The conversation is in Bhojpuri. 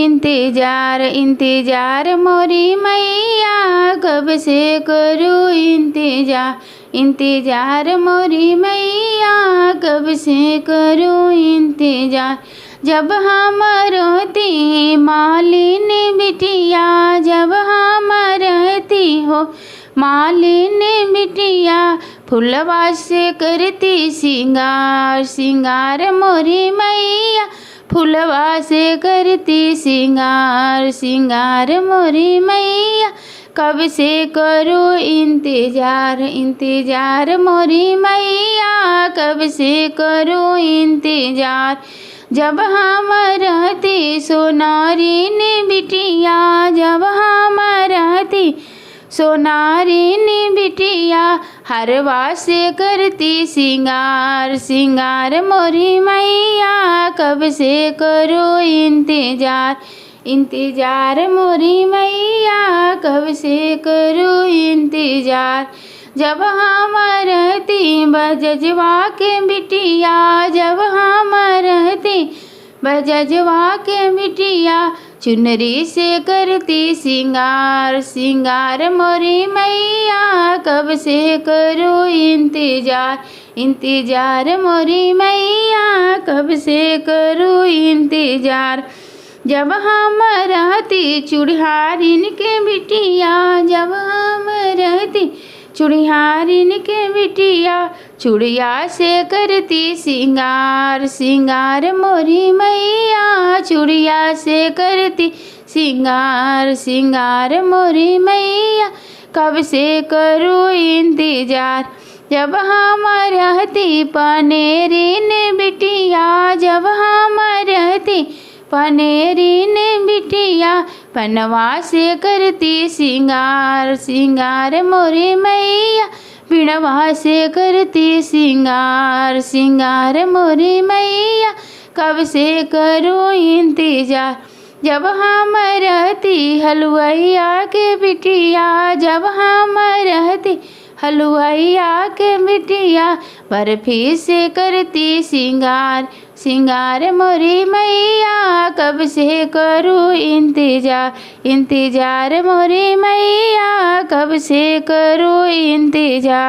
इंतजार इंतजार मोरी मैया कब से करूँ इंतजार इंतजार मोरी मैया कब से करूँ इंतजार। जब हम रोती मालिन बिटिया जब हम रहती हो मालिन बिटिया फुलवा से करती सिंगार सिंगार मोरी मैया फुलवा से करती सिंगार सिंगार मोरी मैया कब से करूँ इंतजार इंतजार मोरी मैया कब से करूँ इंतजार। जब हम रहती सोनारिन बिटिया जब हम रहती सोनारिन बिटिया हरवा से करती सिंगार सिंगार मोरी मैया कब से करूँ इंतजार इंतजार मोरी मैया कब से करूँ इंतजार। जब हम रहती बजजवा के बिटिया जब हम रहती बजजवा के बिटिया चुनरी से करती सिंगार सिंगार मोरी मैया कब से करूँ इंतजार इंतजार मोरी मैया कब से करूँ इंतजार। जब हम रहती चूड़िहारिन के बिटिया जब हम रहती चूड़िहारिन के बिटिया चूड़िया से करती सिंगार सिंगार मोरी मैया चूड़िया से करती सिंगार सिंगार मोरी मैया कब से करूँ इंतजार। जब हम रहती पनेरिन बिटिया जब हम रहती पनेरिन बिटिया पनवा से करती सिंगार सिंगार मोरी मैया बिड़वा से करती सिंगार सिंगार मोरी मैया कब से करूँ इंतजार। जब हम रहती हलवैया के बिटिया जब हम रहती हलवैया के बिटिया बर्फी से करती सिंगार सिंगार मोरी मैया कब से करूँ इंतजार इंतजार मोरी मैया कब से करूँ इंतजार।